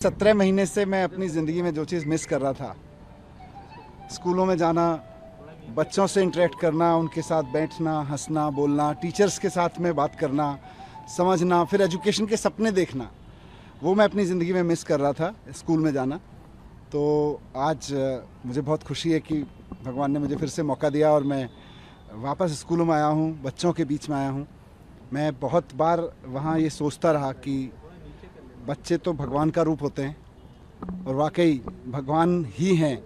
17 महीने से मैं अपनी ज़िंदगी में जो चीज़ मिस कर रहा था, स्कूलों में जाना, बच्चों से इंटरेक्ट करना, उनके साथ बैठना, हंसना, बोलना, टीचर्स के साथ में बात करना, समझना, फिर एजुकेशन के सपने देखना, वो मैं अपनी ज़िंदगी में मिस कर रहा था, स्कूल में जाना। तो आज मुझे बहुत खुशी है कि भगवान ने मुझे फिर से मौका दिया और मैं वापस स्कूलों में आया हूँ, बच्चों के बीच में आया हूँ। मैं बहुत बार वहाँ ये सोचता रहा कि बच्चे तो भगवान का रूप होते हैं और वाकई भगवान ही हैं,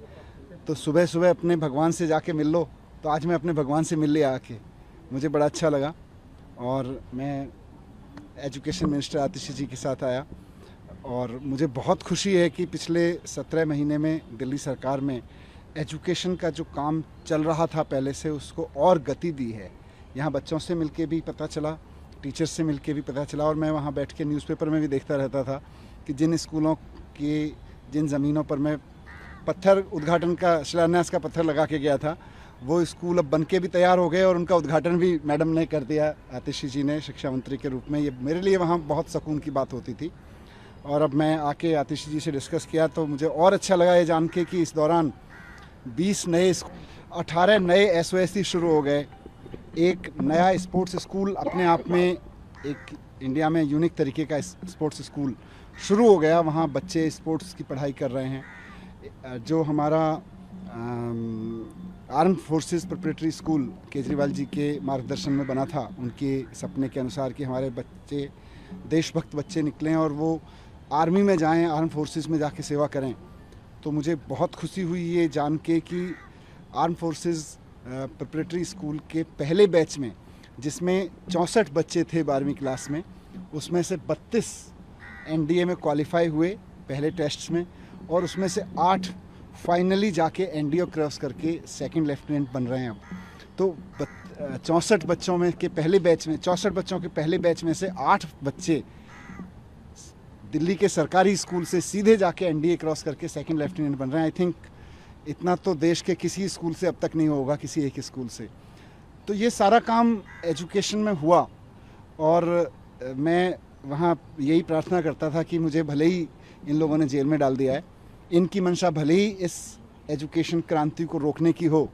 तो सुबह सुबह अपने भगवान से जाके मिल लो। तो आज मैं अपने भगवान से मिल लिया आके, मुझे बड़ा अच्छा लगा। और मैं एजुकेशन मिनिस्टर आतिशी जी के साथ आया और मुझे बहुत खुशी है कि पिछले 17 महीने में दिल्ली सरकार में एजुकेशन का जो काम चल रहा था पहले से, उसको और गति दी है। यहाँ बच्चों से मिलके भी पता चला, टीचर्स से मिलके भी पता चला, और मैं वहाँ बैठ के न्यूज़पेपर में भी देखता रहता था कि जिन स्कूलों की जिन ज़मीनों पर मैं पत्थर उद्घाटन का शिलान्यास का पत्थर लगा के गया था, वो स्कूल अब बनके भी तैयार हो गए और उनका उद्घाटन भी मैडम ने कर दिया, आतिशी जी ने, शिक्षा मंत्री के रूप में। ये मेरे लिए वहाँ बहुत सुकून की बात होती थी। और अब मैं आके आतिशी जी से डिस्कस किया तो मुझे और अच्छा लगा ये जान के कि इस दौरान 18 नए SOSC शुरू हो गए। एक नया स्पोर्ट्स स्कूल अपने आप में एक इंडिया में यूनिक तरीके का स्पोर्ट्स स्कूल शुरू हो गया। वहाँ बच्चे स्पोर्ट्स की पढ़ाई कर रहे हैं। जो हमारा armed forces preparatory school Kejriwal ji के मार्गदर्शन में बना था, उनके सपने के अनुसार कि हमारे बच्चे देशभक्त बच्चे निकलें और वो आर्मी में जाएं, आर्म फोर्सेस में जाके सेवा करें। तो मुझे बहुत खुशी हुई ये जान के कि आर्म फोर्सेस प्रिपरेटरी स्कूल के पहले बैच में, जिसमें 64 बच्चे थे 12वीं क्लास में, उसमें से 32 NDA में क्वालिफाई हुए पहले टेस्ट्स में, और उसमें से 8 फाइनली जाके NDO क्रॉस करके सेकंड लेफ्टिनेंट बन रहे हैं अब। तो 64 बच्चों में के पहले बैच में 64 बच्चों के पहले बैच में से 8 बच्चे दिल्ली के सरकारी स्कूल से सीधे जाके NDA क्रॉस करके सेकंड लेफ्टिनेंट बन रहे हैं। आई थिंक इतना तो देश के किसी स्कूल से अब तक नहीं होगा, किसी एक स्कूल से। तो ये सारा काम एजुकेशन में हुआ और मैं वहाँ यही प्रार्थना करता था कि मुझे भले ही इन लोगों ने जेल में डाल दिया है, इनकी मंशा भले ही इस एजुकेशन क्रांति को रोकने की हो,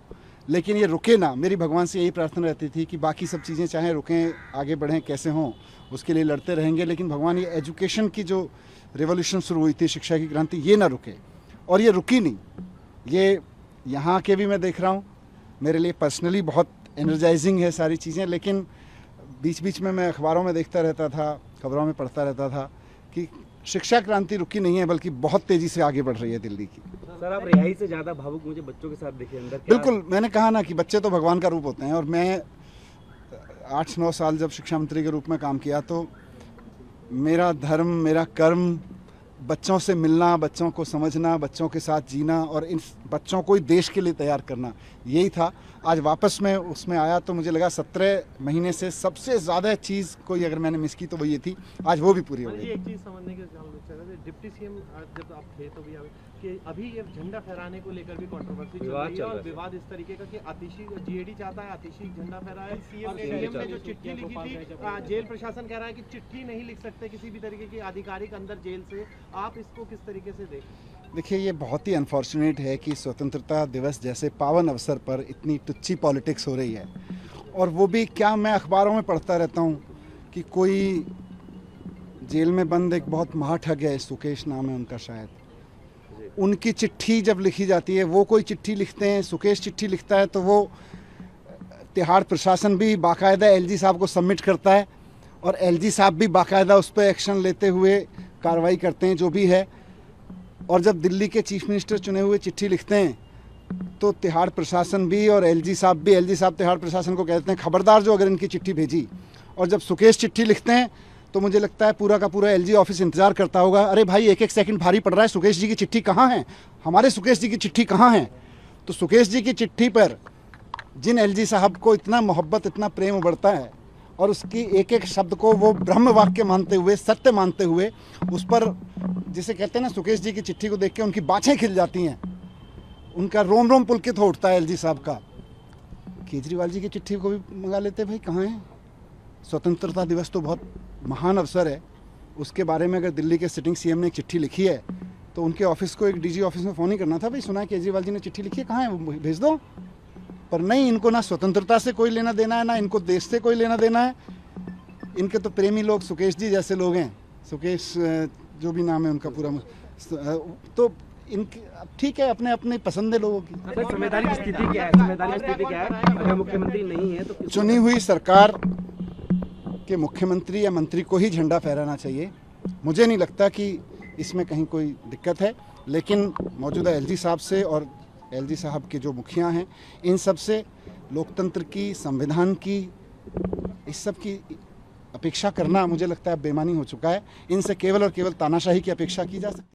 लेकिन ये रुके ना। मेरी भगवान से यही प्रार्थना रहती थी कि बाकी सब चीज़ें चाहे रुकें, आगे बढ़ें, कैसे हों, उसके लिए लड़ते रहेंगे, लेकिन भगवान ये एजुकेशन की जो रिवॉल्यूशन शुरू हुई थी, शिक्षा की क्रांति, ये ना रुके। और ये रुकी नहीं। ये यहाँ के भी मैं देख रहा हूँ, मेरे लिए पर्सनली बहुत एनर्जाइजिंग है सारी चीज़ें। लेकिन बीच बीच में मैं अखबारों में देखता रहता था, खबरों में पढ़ता रहता था कि शिक्षा क्रांति रुकी नहीं है, बल्कि बहुत तेज़ी से आगे बढ़ रही है दिल्ली की। सर, आप रिहाई से ज़्यादा भावुक मुझे बच्चों के साथ देखे अंदर। बिल्कुल, मैंने कहा ना कि बच्चे तो भगवान का रूप होते हैं। और मैं 8-9 साल जब शिक्षा मंत्री के रूप में काम किया तो मेरा धर्म, मेरा कर्म बच्चों से मिलना, बच्चों को समझना, बच्चों के साथ जीना और इन बच्चों को ही देश के लिए तैयार करना, यही था। आज वापस मैं उसमें आया तो मुझे लगा 17 महीने से सबसे ज़्यादा चीज़ कोई अगर मैंने मिस की तो वो ये थी, आज वो भी पूरी हो गई। एक चीज़ समझने के डिप्टी CM जब आप थे तो भी कि अभी ये झंडा फहराने को लेकर भी कंट्रोवर्सी चल रही है और विवाद इस तरीके का कि आतिशी GAD चाहता है आतिशी झंडा फहराए, और CM ने जो चिट्ठी लिखी थी, जेल प्रशासन कह रहा है कि चिट्ठी नहीं लिख सकते किसी भी तरीके की आधिकारिक अंदर जेल से। आप इसको किस तरीके से देखें? देखिए, ये बहुत ही अनफॉर्चुनेट है कि स्वतंत्रता दिवस जैसे पावन अवसर पर इतनी टुच्ची पॉलिटिक्स हो रही है। और वो भी क्या, मैं अखबारों में पढ़ता रहता हूँ कि कोई जेल में बंद एक बहुत महाठग है, सुकेश नाम है उनका शायद, उनकी चिट्ठी जब लिखी जाती है, वो कोई चिट्ठी लिखते हैं, सुकेश चिट्ठी लिखता है, तो वो तिहाड़ प्रशासन भी बाकायदा LG साहब को सबमिट करता है और LG साहब भी बाकायदा उस पर एक्शन लेते हुए कार्रवाई करते हैं, जो भी है। और जब दिल्ली के चीफ मिनिस्टर चुने हुए चिट्ठी लिखते हैं तो तिहाड़ प्रशासन भी और LG साहब तिहाड़ प्रशासन को कहते हैं खबरदार जो अगर इनकी चिट्ठी भेजी। और जब सुकेश चिट्ठी लिखते हैं तो मुझे लगता है पूरा का पूरा LG ऑफिस इंतजार करता होगा, अरे भाई एक एक सेकंड भारी पड़ रहा है, सुकेश जी की चिट्ठी कहाँ है, हमारे सुकेश जी की चिट्ठी कहाँ है। तो सुकेश जी की चिट्ठी पर जिन LG साहब को इतना मोहब्बत, इतना प्रेम उबड़ता है और उसकी एक एक शब्द को वो ब्रह्म वाक्य मानते हुए, सत्य मानते हुए, उस पर जिसे कहते हैं ना, सुकेश जी की चिट्ठी को देख के उनकी बाछें खिल जाती हैं, उनका रोम रोम पुलकित हो उठता है LG साहब का। केजरीवाल जी की चिट्ठी को भी मंगा लेते भाई, कहाँ है। स्वतंत्रता दिवस तो बहुत महान अवसर है, उसके बारे में अगर दिल्ली के सिटिंग सीएम ने एक चिट्ठी लिखी है तो उनके ऑफिस को, एक डीजी ऑफिस में फ़ोन ही करना था, भाई सुना है केजरीवाल जी ने चिट्ठी लिखी है, कहाँ है वो, भेज दो। पर नहीं, इनको ना स्वतंत्रता से कोई लेना देना है, ना इनको देश से कोई लेना देना है। इनके तो प्रेमी लोग सुकेश जी जैसे लोग हैं, सुकेश जो भी नाम है उनका पूरा, तो इनके ठीक है, अपने अपने पसंद है लोगों की। संवैधानिक स्थिति क्या है? संवैधानिक स्थिति क्या है? अगर मुख्यमंत्री नहीं है तो चुनी हुई सरकार के मुख्यमंत्री या मंत्री को ही झंडा फहराना चाहिए। मुझे नहीं लगता कि इसमें कहीं कोई दिक्कत है, लेकिन मौजूदा एलजी साहब से और एलजी साहब के जो मुखिया हैं, इन सब से लोकतंत्र की, संविधान की, इस सब की अपेक्षा करना मुझे लगता है बेमानी हो चुका है। इनसे केवल और केवल तानाशाही की अपेक्षा की जा सकती है।